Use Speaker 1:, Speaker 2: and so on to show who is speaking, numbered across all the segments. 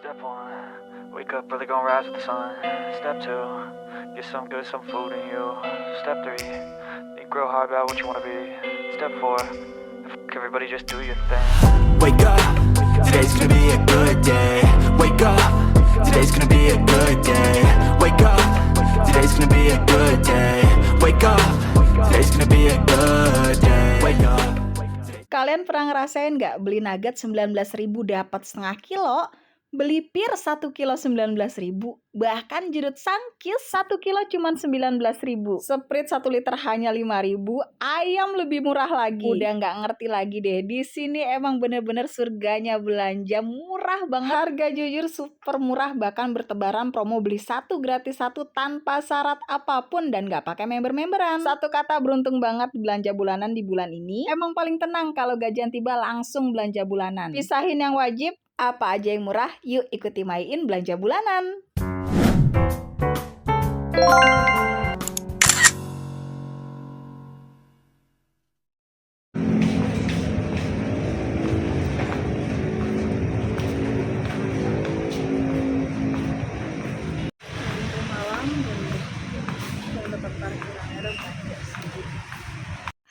Speaker 1: Step one, wake up early, gonna rise with the sun. Step two, get some good, some food in you. Step three, think real hard about what you wanna be. Step four, everybody just do your thing.
Speaker 2: Wake up, today's gonna be a good day. Wake up, today's gonna be a good day. Wake up, today's gonna be a good day. Wake up, today's gonna be a good day. Wake up.
Speaker 3: Kalian pernah ngerasain nggak beli nugget 19.000 dapat setengah kilo? Beli pir 1 kilo 19.000, bahkan jeruk sangkis 1 kilo cuma 19.000, Sprite 1 liter hanya 5.000, ayam lebih murah lagi. Udah nggak ngerti lagi deh, di sini emang bener-bener surganya belanja, murah banget. Harga jujur super murah, bahkan bertebaran promo beli 1 gratis 1 tanpa syarat apapun dan nggak pakai member-memberan. Satu kata, beruntung banget belanja bulanan di bulan ini. Emang paling tenang kalau gajian tiba langsung belanja bulanan. Pisahin yang wajib, apa aja yang murah, yuk ikuti Mayin belanja bulanan.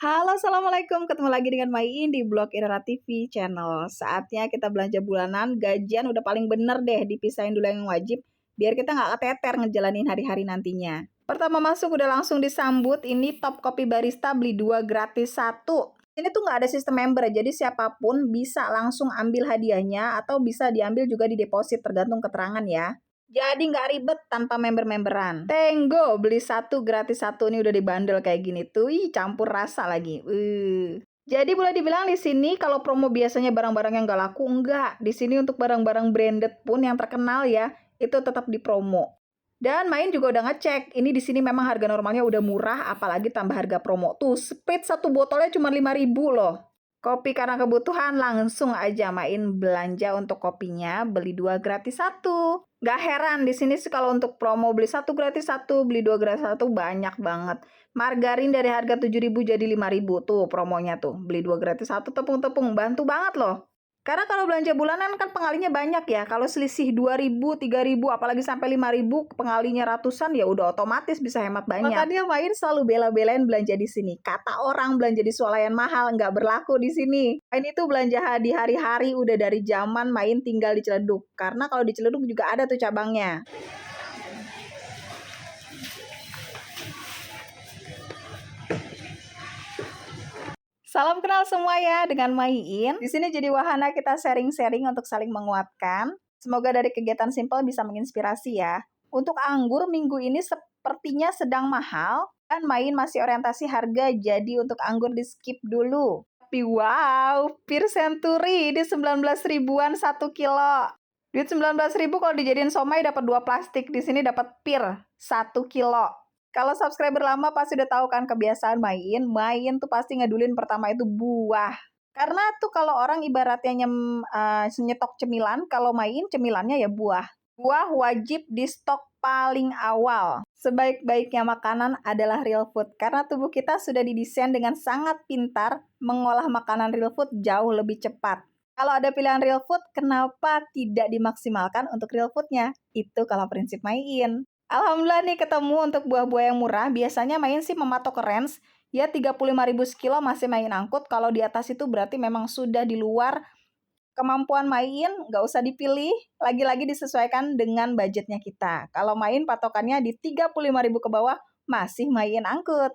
Speaker 3: Halo, assalamualaikum, ketemu lagi dengan Mayin di blog Irara TV channel. Saatnya kita belanja bulanan, gajian udah paling bener deh, dipisahin dulu yang wajib biar kita nggak keteter ngejalanin hari-hari nantinya. Pertama masuk udah langsung disambut, ini top kopi barista beli 2 gratis 1. Ini tuh nggak ada sistem member, jadi siapapun bisa langsung ambil hadiahnya atau bisa diambil juga di deposit tergantung keterangan ya. Jadi nggak ribet tanpa member-memberan. Tenggo beli 1 gratis 1, ini udah dibandel kayak gini tuh, campur rasa lagi. Jadi boleh dibilang di sini kalau promo biasanya barang-barang yang nggak laku, enggak. Di sini untuk barang-barang branded pun yang terkenal ya, itu tetap dipromo. Dan Mayin juga udah ngecek, ini di sini memang harga normalnya udah murah, apalagi tambah harga promo. Tuh, Sprite 1 botolnya cuma 5.000 loh. Kopi karena kebutuhan, langsung aja Mayin belanja untuk kopinya, beli 2 gratis 1. Gak heran di sini sih kalau untuk promo beli 1 gratis 1, beli 2 gratis 1 banyak banget. Margarin dari harga 7.000 jadi 5.000 tuh promonya tuh. Beli 2 gratis 1, tepung-tepung, bantu banget loh. Karena kalau belanja bulanan kan pengalinya banyak ya. Kalau selisih 2.000, 3.000, apalagi sampai 5.000, pengalinya ratusan ya udah otomatis bisa hemat banyak. Makanya Mayin selalu bela-belain belanja di sini. Kata orang belanja di swalayan mahal, nggak berlaku di sini. Mayin itu belanja di hari-hari udah dari zaman Mayin tinggal di Ciledug. Karena kalau di Ciledug juga ada tuh cabangnya. Salam kenal semua ya dengan Mayin. Di sini jadi wahana kita sharing-sharing untuk saling menguatkan. Semoga dari kegiatan simpel bisa menginspirasi ya. Untuk anggur minggu ini sepertinya sedang mahal dan Mayin masih orientasi harga, jadi untuk anggur di skip dulu. Tapi wow, pir Century di 19 ribuan 1 kilo. Duit 19.000 kalau dijadiin somai dapat 2 plastik. Di sini dapat pir 1 kilo. Kalau subscriber lama pasti udah tahu kan kebiasaan Mayin tuh pasti ngedulin pertama itu buah. Karena tuh kalau orang ibaratnya nyetok cemilan, kalau Mayin cemilannya ya buah. Buah wajib di stok paling awal. Sebaik-baiknya makanan adalah real food. Karena tubuh kita sudah didesain dengan sangat pintar mengolah makanan real food jauh lebih cepat. Kalau ada pilihan real food, kenapa tidak dimaksimalkan untuk real foodnya? Itu kalau prinsip Mayin. Alhamdulillah nih ketemu untuk buah-buah yang murah. Biasanya Mayin sih mematok range ya 35.000 sekilo masih Mayin angkut. Kalau di atas itu berarti memang sudah di luar kemampuan Mayin, nggak usah dipilih. Lagi-lagi disesuaikan dengan budgetnya kita. Kalau Mayin patokannya di 35.000 ke bawah masih Mayin angkut.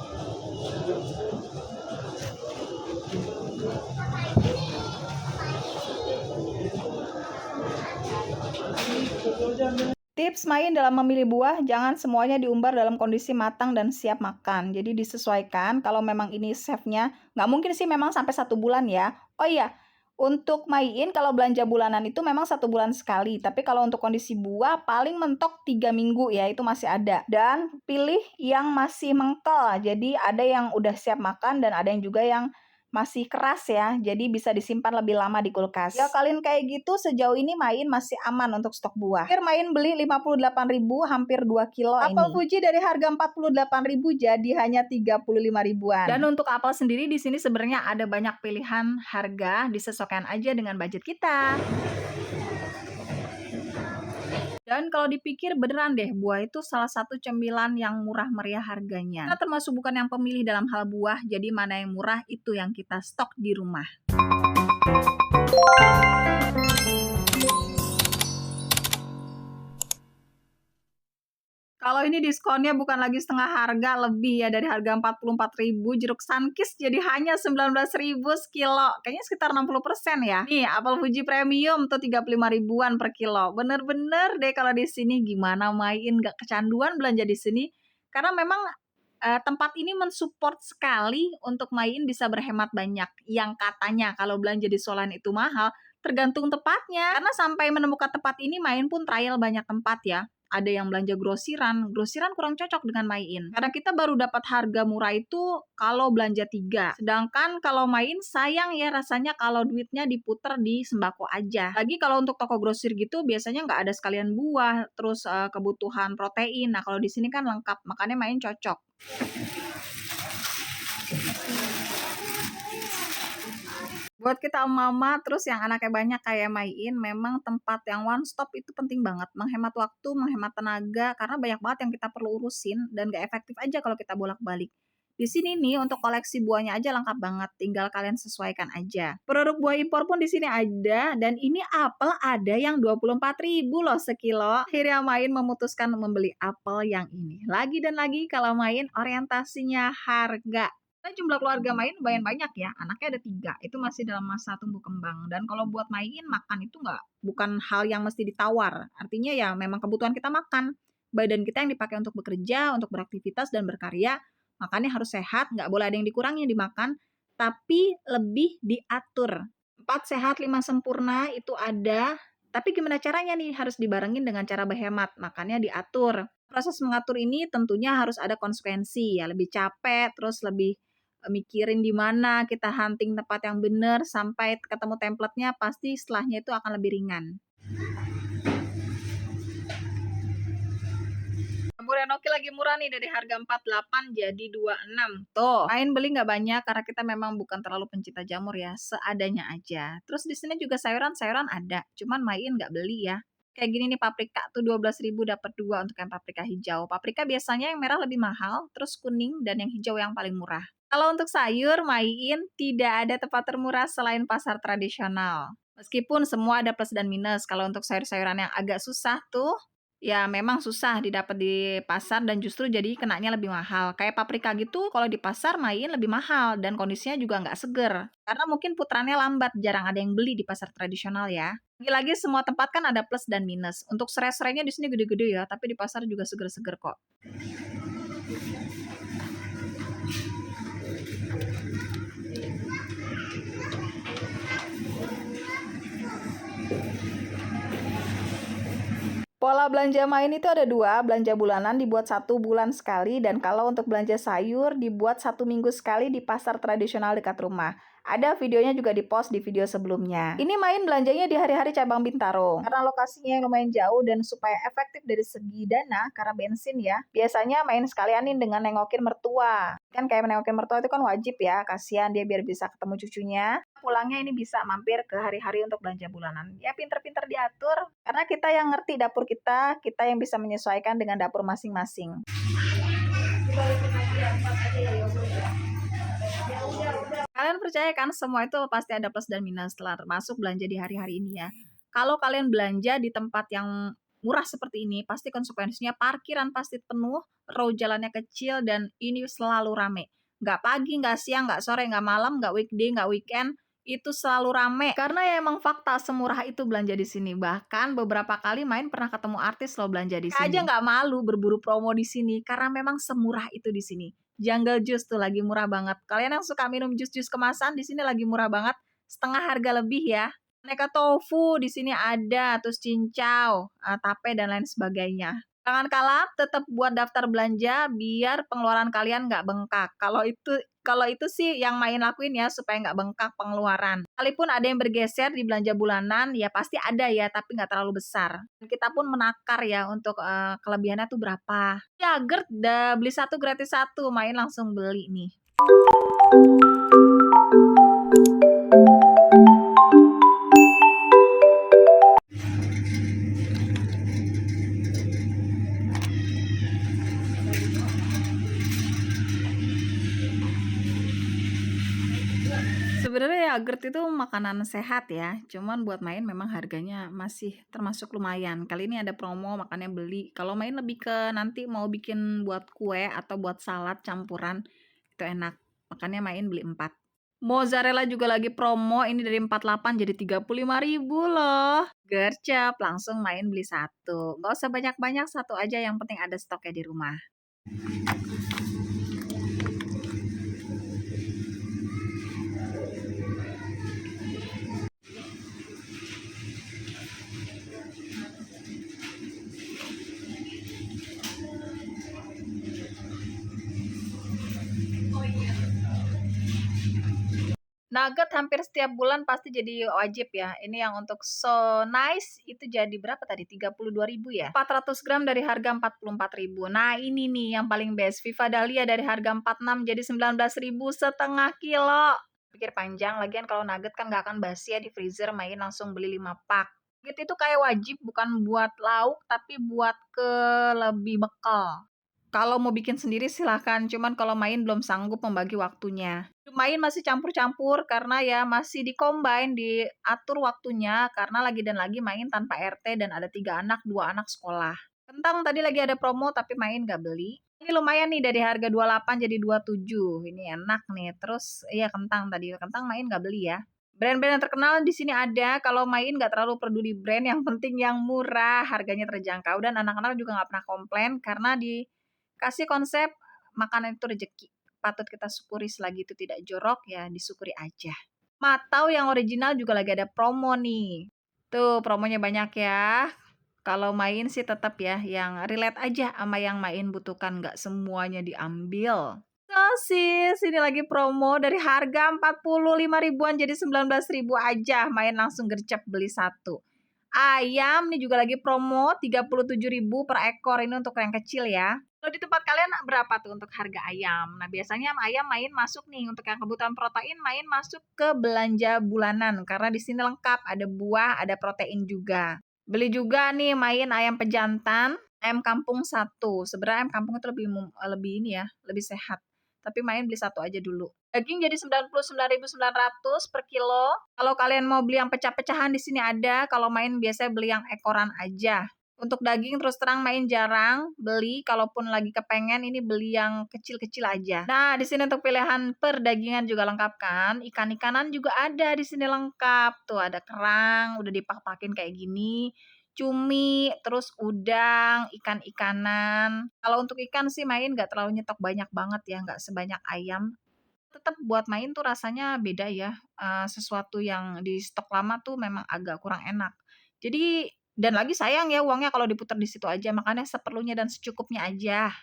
Speaker 3: Tips Mayin dalam memilih buah, jangan semuanya diumbar dalam kondisi matang dan siap makan. Jadi disesuaikan, kalau memang ini chefnya, nggak mungkin sih memang sampai 1 bulan ya. Oh iya, untuk Mayin kalau belanja bulanan itu memang 1 bulan sekali. Tapi kalau untuk kondisi buah, paling mentok 3 minggu ya, itu masih ada. Dan pilih yang masih mengkel, jadi ada yang udah siap makan dan ada yang juga yang masih keras ya, jadi bisa disimpan lebih lama di kulkas. Ya kalian kayak gitu sejauh ini Mayin masih aman untuk stok buah. Pir Mayin beli 58.000 hampir 2 kilo ini. Apel Fuji dari harga 48.000 jadi hanya 35 ribuan. Dan untuk apel sendiri di sini sebenarnya ada banyak pilihan harga, disesuaikan aja dengan budget kita. Dan kalau dipikir beneran deh, buah itu salah satu cemilan yang murah meriah harganya. Kita termasuk bukan yang pemilih dalam hal buah, jadi mana yang murah itu yang kita stok di rumah. Kalau ini diskonnya bukan lagi setengah harga, lebih ya, dari harga 44.000 jeruk Sunkist jadi hanya 19.000 sekilo. Kayaknya sekitar 60% ya. Nih, apel Fuji premium tuh 35 ribuan per kilo. Bener-bener deh kalau di sini, gimana main gak kecanduan belanja di sini. Karena memang tempat ini mensupport sekali untuk main bisa berhemat banyak. Yang katanya kalau belanja di Solan itu mahal, tergantung tempatnya. Karena sampai menemukan tempat ini, main pun trial banyak tempat ya. Ada yang belanja grosiran kurang cocok dengan main. Karena kita baru dapat harga murah itu kalau belanja 3. Sedangkan kalau main sayang ya rasanya kalau duitnya diputer di sembako aja. Lagi kalau untuk toko grosir gitu biasanya nggak ada sekalian buah, terus kebutuhan protein. Nah kalau di sini kan lengkap, makanya main cocok. Buat kita mama terus yang anaknya banyak kayak Main, memang tempat yang one stop itu penting banget. Menghemat waktu, menghemat tenaga, karena banyak banget yang kita perlu urusin dan gak efektif aja kalau kita bolak-balik. Di sini nih untuk koleksi buahnya aja lengkap banget, tinggal kalian sesuaikan aja. Produk buah impor pun di sini ada, dan ini apel ada yang 24.000 loh sekilo. Akhirnya Main memutuskan membeli apel yang ini. Lagi dan lagi kalau Main orientasinya harga. Karena jumlah keluarga Main lumayan banyak ya, anaknya ada 3, itu masih dalam masa tumbuh kembang. Dan kalau buat Main, makan itu bukan hal yang mesti ditawar. Artinya ya memang kebutuhan kita makan. Badan kita yang dipakai untuk bekerja, untuk beraktivitas dan berkarya, makannya harus sehat, nggak boleh ada yang dikurangi dimakan, tapi lebih diatur. 4 sehat, 5 sempurna itu ada, tapi gimana caranya nih? Harus dibarengin dengan cara berhemat, makannya diatur. Proses mengatur ini tentunya harus ada konsekuensi ya, lebih capek, terus lebih mikirin di mana kita hunting tempat yang benar sampai ketemu template-nya, pasti setelahnya itu akan lebih ringan. Jamur enoki lagi murah nih, dari harga 48 jadi 26. Tuh, Main beli nggak banyak karena kita memang bukan terlalu pencinta jamur ya, seadanya aja. Terus di sini juga sayuran ada, cuman Main nggak beli ya. Kayak gini nih, paprika tuh 12.000 dapat 2 untuk yang paprika hijau. Paprika biasanya yang merah lebih mahal, terus kuning dan yang hijau yang paling murah. Kalau untuk sayur, Main tidak ada tempat termurah selain pasar tradisional. Meskipun semua ada plus dan minus, kalau untuk sayur-sayuran yang agak susah tuh, ya memang susah didapat di pasar dan justru jadi kenanya lebih mahal. Kayak paprika gitu, kalau di pasar Main lebih mahal dan kondisinya juga nggak seger. Karena mungkin putrannya lambat, jarang ada yang beli di pasar tradisional ya. Lagi-lagi semua tempat kan ada plus dan minus. Untuk serai-serainya di sini gede-gede ya, tapi di pasar juga seger-seger kok. Pola belanja Main itu ada 2, belanja bulanan dibuat 1 bulan sekali, dan kalau untuk belanja sayur dibuat 1 minggu sekali di pasar tradisional dekat rumah. Ada videonya juga di post di video sebelumnya. Ini Main belanjanya di hari-hari cabang Bintaro. Karena lokasinya yang lumayan jauh dan supaya efektif dari segi dana, karena bensin ya, biasanya Main sekalianin dengan nengokin mertua. Kan kayak nengokin mertua itu kan wajib ya, kasihan dia biar bisa ketemu cucunya. Pulangnya ini bisa mampir ke hari-hari untuk belanja bulanan. Ya pinter-pinter diatur, karena kita yang ngerti dapur kita yang bisa menyesuaikan dengan dapur masing-masing. Kalian percaya kan semua itu pasti ada plus dan minus, termasuk belanja di hari-hari ini ya. Kalau kalian belanja di tempat yang murah seperti ini, pasti konsekuensinya parkiran pasti penuh, row jalannya kecil, dan ini selalu rame. Nggak pagi, nggak siang, nggak sore, nggak malam, nggak weekday, nggak weekend, itu selalu rame. Karena ya emang fakta semurah itu belanja di sini. Bahkan beberapa kali Main pernah ketemu artis loh belanja di sini. Aja nggak malu berburu promo di sini karena memang semurah itu di sini. Jungle Juice tuh lagi murah banget. Kalian yang suka minum jus-jus kemasan di sini lagi murah banget, setengah harga lebih ya. Aneka tofu di sini ada, terus cincau, tape dan lain sebagainya. Jangan kalap, tetap buat daftar belanja biar pengeluaran kalian nggak bengkak. Kalau itu sih yang Main lakuin ya supaya nggak bengkak pengeluaran. Sekalipun ada yang bergeser di belanja bulanan, ya pasti ada ya, tapi nggak terlalu besar. Dan kita pun menakar ya untuk kelebihannya tuh berapa. Ya Gert, beli 1 gratis 1, Main langsung beli nih. yogurt itu makanan sehat ya, cuman buat main memang harganya masih termasuk lumayan. Kali ini ada promo makanya beli. Kalau main lebih ke nanti mau bikin buat kue atau buat salad campuran, itu enak. Makanya main beli 4. Mozzarella juga lagi promo, ini dari 48 jadi 35.000 loh. Gercep, langsung main beli 1. Nggak usah banyak-banyak, 1 aja yang penting ada stoknya di rumah. Nugget hampir setiap bulan pasti jadi wajib ya. Ini yang untuk So Nice itu jadi berapa tadi? 32.000 ya? 400 gram dari harga 44.000. Nah ini nih yang paling best. Viva Dahlia dari harga 46 jadi 19.000 setengah kilo. Pikir panjang, lagian kalau nugget kan nggak akan basi ya di freezer, main langsung beli 5 pak. Nugget itu kayak wajib bukan buat lauk tapi buat ke lebih bekal. Kalau mau bikin sendiri silahkan, cuman kalau main belum sanggup membagi waktunya. Main masih campur-campur karena ya masih di-combine, diatur waktunya karena lagi dan lagi main tanpa RT dan ada 3 anak, 2 anak sekolah. Kentang tadi lagi ada promo tapi main nggak beli. Ini lumayan nih dari harga 28 jadi 27. Ini enak nih. Terus iya kentang tadi, kentang main nggak beli ya. Brand-brand yang terkenal di sini ada, kalau main nggak terlalu peduli brand, yang penting yang murah, harganya terjangkau dan anak-anak juga nggak pernah komplain karena kasih konsep makanan itu rezeki. Patut kita syukuri selagi itu tidak jorok ya disyukuri aja. Matau yang original juga lagi ada promo nih. Tuh promonya banyak ya. Kalau main sih tetap ya yang relate aja sama yang main butuhkan, nggak semuanya diambil. Sosis, ini lagi promo dari harga 45 ribuan jadi 19.000 aja. Main langsung gercep beli 1. Ayam nih juga lagi promo 37.000 per ekor, ini untuk yang kecil ya. Kalau di tempat kalian berapa tuh untuk harga ayam? Nah biasanya ayam main masuk nih untuk yang kebutuhan protein, main masuk ke belanja bulanan karena di sini lengkap, ada buah, ada protein juga. Beli juga nih main ayam pejantan, ayam kampung 1. Sebenarnya ayam kampung itu lebih ini ya, lebih sehat. Tapi main beli 1 aja dulu. Daging jadi 99.900 per kilo. Kalau kalian mau beli yang pecah-pecahan di sini ada. Kalau main biasanya beli yang ekoran aja. Untuk daging terus terang main jarang beli. Kalaupun lagi kepengen ini beli yang kecil-kecil aja. Nah di sini untuk pilihan perdagingan juga lengkap kan. Ikan-ikanan juga ada di sini lengkap. Tuh ada kerang, udah dipak-pakin kayak gini. Cumi, terus udang, ikan-ikanan. Kalau untuk ikan sih main nggak terlalu nyetok banyak banget ya, nggak sebanyak ayam. Tetap buat main tuh rasanya beda ya, sesuatu yang di stok lama tuh memang agak kurang enak. Jadi dan lagi sayang ya uangnya kalau diputar di situ aja, makanya seperlunya dan secukupnya aja.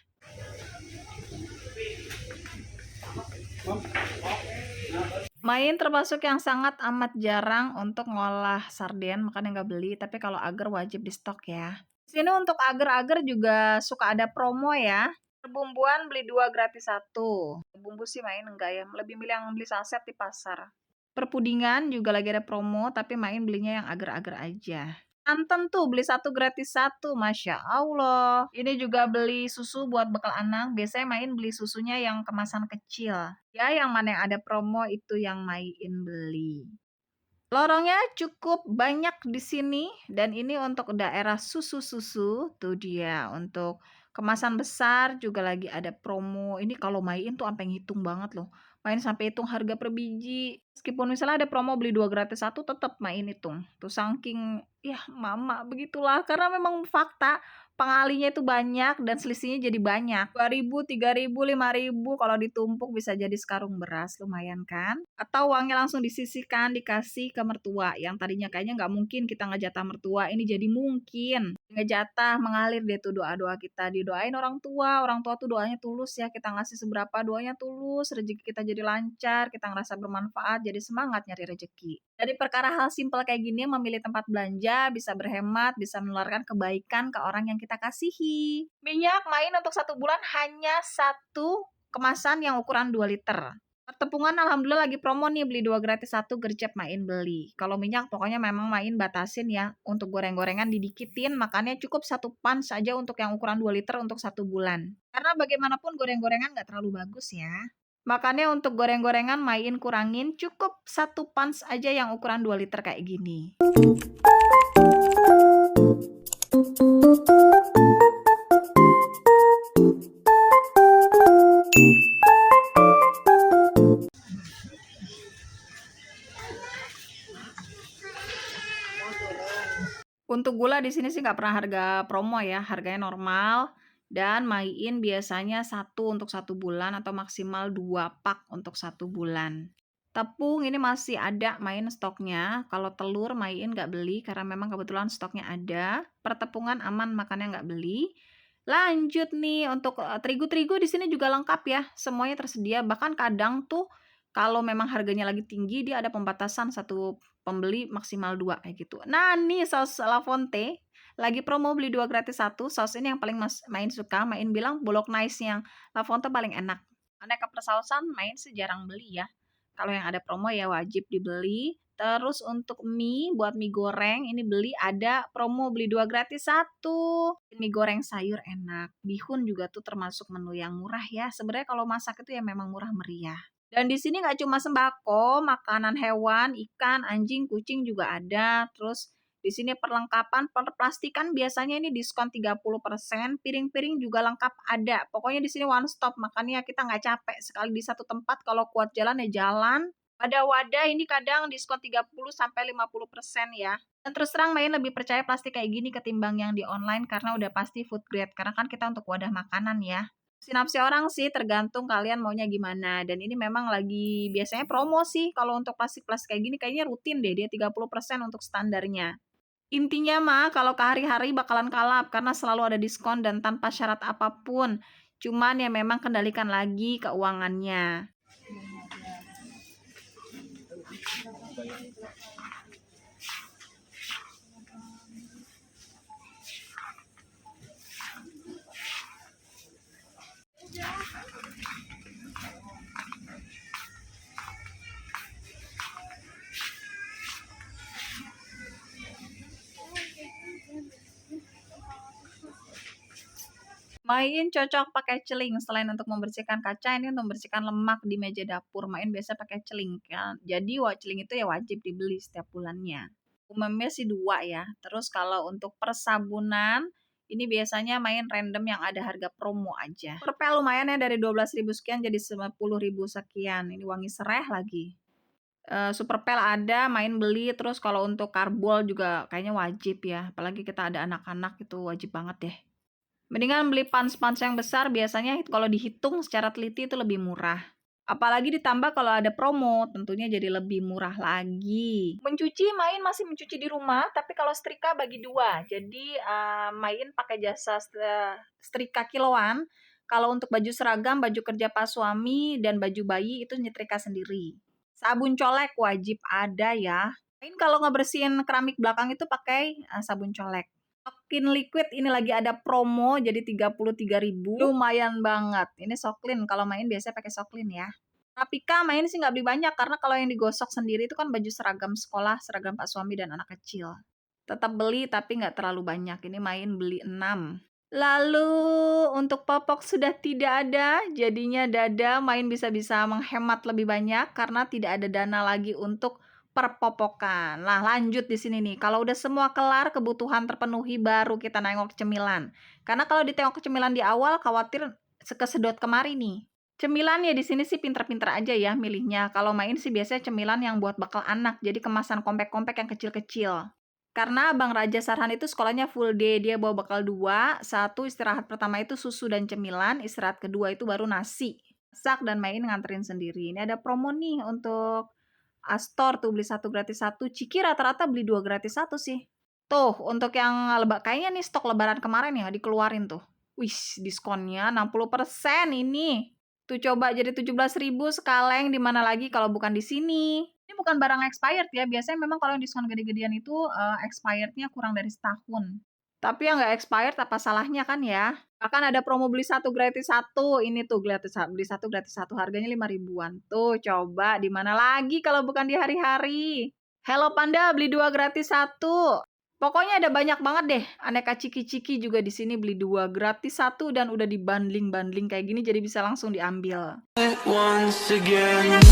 Speaker 3: Main termasuk yang sangat amat jarang untuk ngolah sarden, makanya nggak beli, tapi kalau agar wajib di stok ya. Sini untuk agar-agar juga suka ada promo ya. Bumbuan beli 2 gratis 1. Bumbu sih main enggak ya, lebih milih yang beli saset di pasar. Perpudingan juga lagi ada promo, tapi main belinya yang agar-agar aja. Santan tuh beli 1 gratis 1, Masya Allah. Ini juga beli susu buat bekal anak, biasanya main beli susunya yang kemasan kecil. Ya yang mana yang ada promo itu yang main beli. Lorongnya cukup banyak di sini dan ini untuk daerah susu-susu, tuh dia. Untuk kemasan besar juga lagi ada promo. Ini kalau main tuh sampai ngitung banget loh. Main sampai hitung harga per biji. Meskipun misalnya ada promo beli 2 gratis 1 tetap main hitung. Tuh saking ya mama begitulah karena memang fakta pengalinya itu banyak dan selisihnya jadi banyak. 2.000, 3.000, 5.000 kalau ditumpuk bisa jadi sekarung beras, lumayan kan? Atau uangnya langsung disisihkan, dikasih ke mertua. Yang tadinya kayaknya nggak mungkin kita ngejatah mertua, ini jadi mungkin. Ngejatah mengalir deh tuh doa-doa kita. Didoain orang tua tuh doanya tulus ya. Kita ngasih seberapa doanya tulus, rezeki kita jadi lancar, kita ngerasa bermanfaat, jadi semangat nyari rezeki. Dari perkara hal simpel kayak gini, memilih tempat belanja, bisa berhemat, bisa menularkan kebaikan ke orang yang kita kasihi. Minyak main untuk 1 bulan hanya 1 kemasan yang ukuran 2 liter. Pertepungan alhamdulillah lagi promo nih, beli 2 gratis 1 gercep main beli. Kalau minyak pokoknya memang main batasin ya. Untuk goreng-gorengan didikitin, makanya cukup 1 pan saja untuk yang ukuran 2 liter untuk 1 bulan. Karena bagaimanapun goreng-gorengan nggak terlalu bagus ya. Makanya untuk goreng-gorengan main kurangin, cukup 1 pans aja yang ukuran 2 liter kayak gini. Untuk gula di sini sih nggak pernah harga promo ya, harganya normal. Dan main biasanya 1 untuk 1 bulan atau maksimal 2 pak untuk 1 bulan. Tepung ini masih ada main stoknya. Kalau telur main nggak beli karena memang kebetulan stoknya ada. Pertepungan aman makanya nggak beli. Lanjut nih untuk terigu-terigu di sini juga lengkap ya. Semuanya tersedia. Bahkan kadang tuh kalau memang harganya lagi tinggi dia ada pembatasan satu pembeli maksimal 2 kayak gitu. Nah, nih saus Lafonte lagi promo beli 2 gratis 1. Saus ini yang paling main suka, main bilang bolognese yang Lafonte paling enak. Aneka persausan main sih jarang beli ya. Kalau yang ada promo ya wajib dibeli. Terus untuk mie, buat mie goreng ini beli ada promo beli 2 gratis 1. Mie goreng sayur enak. Bihun juga tuh termasuk menu yang murah ya. Sebenarnya kalau masak itu ya memang murah meriah. Dan di sini nggak cuma sembako, makanan hewan, ikan, anjing, kucing juga ada. Terus di sini perlengkapan perplastikan biasanya ini diskon 30%, piring-piring juga lengkap ada. Pokoknya di sini one stop, makanya kita nggak capek sekali di satu tempat. Kalau kuat jalan ya jalan. Wadah-wadah ini kadang diskon 30 sampai 50% ya. Dan terus terang main lebih percaya plastik kayak gini ketimbang yang di online karena udah pasti food grade. Karena kan kita untuk wadah makanan ya. Sinapsi orang sih tergantung kalian maunya gimana. Dan ini memang lagi biasanya promo sih. Kalau untuk plastik-plastik kayak gini kayaknya rutin deh. Dia 30% untuk standarnya. Intinya mah kalau ke hari-hari bakalan kalap karena selalu ada diskon dan tanpa syarat apapun. Cuman ya memang kendalikan lagi keuangannya. Main cocok pakai celing selain untuk membersihkan kaca, ini untuk membersihkan lemak di meja dapur. Main biasa pakai celing kan. Jadi celing itu ya wajib dibeli setiap bulannya. Umumnya sih 2 ya. Terus kalau untuk persabunan, ini biasanya main random yang ada harga promo aja. Perpel lumayan ya dari 12.000 sekian jadi 10.000 sekian. Ini wangi sereh lagi. Superpel ada, main beli. Terus kalau untuk karbol juga kayaknya wajib ya. Apalagi kita ada anak-anak itu wajib banget deh. Mendingan beli pans-pans yang besar, biasanya kalau dihitung secara teliti itu lebih murah. Apalagi ditambah kalau ada promo, tentunya jadi lebih murah lagi. Mencuci, main masih mencuci di rumah, tapi kalau setrika bagi 2. Jadi main pakai jasa setrika kiloan. Kalau untuk baju seragam, baju kerja pas suami, dan baju bayi itu nyetrika sendiri. Sabun colek wajib ada ya. Main kalau ngebersihin keramik belakang itu pakai sabun colek. Soklin liquid ini lagi ada promo jadi 33.000. Lumayan banget. Ini Soklin, kalau main biasanya pakai Soklin ya. Rapika main sih nggak beli banyak karena kalau yang digosok sendiri itu kan baju seragam sekolah, seragam pak suami dan anak kecil. Tetap beli tapi nggak terlalu banyak. Ini main beli 6. Lalu untuk popok sudah tidak ada, jadinya dada main bisa-bisa menghemat lebih banyak karena tidak ada dana lagi untuk perpopokan. Nah, lanjut di sini nih. Kalau udah semua kelar, kebutuhan terpenuhi, baru kita nengok cemilan. Karena kalau ditengok cemilan di awal, khawatir kesedot kemari nih. Cemilan ya di sini sih pinter-pinter aja ya milihnya. Kalau main sih biasanya cemilan yang buat bekal anak, jadi kemasan kompak-kompak yang kecil-kecil. Karena Bang Raja Sarhan itu sekolahnya full day, dia bawa bekal 2. 1 istirahat pertama itu susu dan cemilan, istirahat kedua itu baru nasi. Masak dan main nganterin sendiri. Ini ada promo nih untuk Astor tuh beli 1 gratis 1. Ciki rata-rata beli 2 gratis 1 sih. Tuh, untuk yang kayaknya nih stok lebaran kemarin ya dikeluarin tuh. Wih, diskonnya 60% ini. Tuh coba jadi 17.000 sekaleng di mana lagi kalau bukan di sini. Ini bukan barang expired ya. Biasanya memang kalau yang diskon gede-gedean itu expirednya kurang dari setahun. Tapi yang nggak expired apa salahnya kan ya? Bahkan ada promo beli 1 gratis 1. Ini tuh beli 1 gratis 1 harganya 5 ribuan. Tuh coba di mana lagi kalau bukan di hari-hari. Hello Panda beli 2 gratis 1. Pokoknya ada banyak banget deh aneka ciki-ciki juga di sini, beli 2 gratis 1 dan udah dibandling-bandling kayak gini jadi bisa langsung diambil.
Speaker 2: Once again.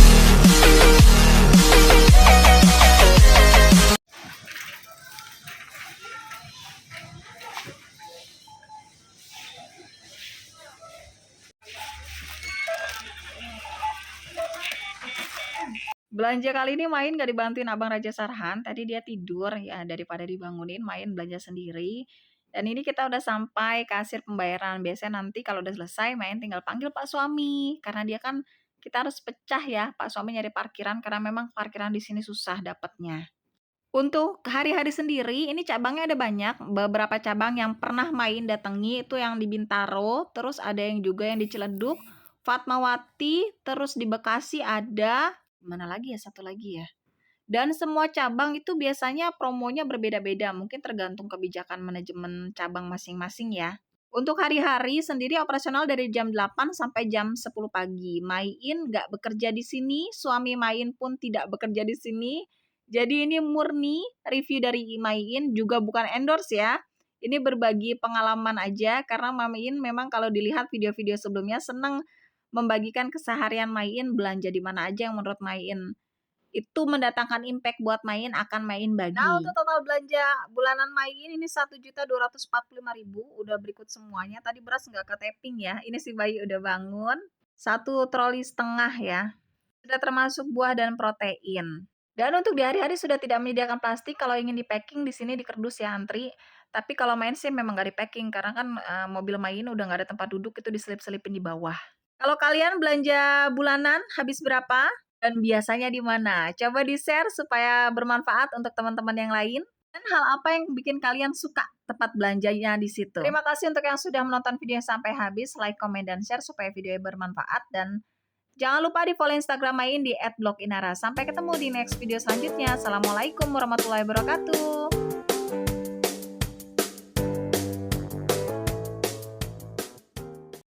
Speaker 3: Belanja kali ini main gak dibantuin Abang Raja Sarhan, tadi dia tidur ya, daripada dibangunin main belanja sendiri. Dan ini kita udah sampai kasir pembayaran. Biasanya nanti kalau udah selesai main tinggal panggil Pak suami, karena dia kan kita harus pecah ya, Pak suami nyari parkiran karena memang parkiran di sini susah dapatnya. Untuk hari-hari sendiri ini cabangnya ada banyak, beberapa cabang yang pernah main datangi itu yang di Bintaro, terus ada yang juga yang di Ciledug, Fatmawati, terus di Bekasi ada, mana lagi ya, satu lagi ya. Dan semua cabang itu biasanya promonya berbeda-beda, mungkin tergantung kebijakan manajemen cabang masing-masing ya. Untuk hari-hari sendiri operasional dari jam 8 sampai jam 10 pagi. Main nggak bekerja di sini, suami Main pun tidak bekerja di sini. Jadi ini murni review dari Main, juga bukan endorse ya. Ini berbagi pengalaman aja karena Main memang kalau dilihat video-video sebelumnya seneng membagikan keseharian Main, belanja di mana aja yang menurut Main itu mendatangkan impact buat Main, akan Main bagi. Nah, untuk total belanja bulanan Main ini 1.245.000, udah berikut semuanya. Tadi beras nggak ke tapping ya. Ini si bayi udah bangun. 1 troli setengah ya. Sudah termasuk buah dan protein. Dan untuk di hari-hari sudah tidak menyediakan plastik. Kalau ingin di packing di sini di kerdus ya antri. Tapi kalau Main sih memang nggak di packing karena kan mobil Main udah nggak ada tempat duduk, itu diselip-selipin di bawah. Kalau kalian belanja bulanan habis berapa? Dan biasanya di mana? Coba di-share supaya bermanfaat untuk teman-teman yang lain. Dan hal apa yang bikin kalian suka tempat belanjanya di situ? Terima kasih untuk yang sudah menonton video sampai habis. Like, komen, dan share supaya videonya bermanfaat. Dan jangan lupa di follow Instagram Main di @bloginara. Sampai ketemu di next video selanjutnya. Assalamualaikum warahmatullahi wabarakatuh.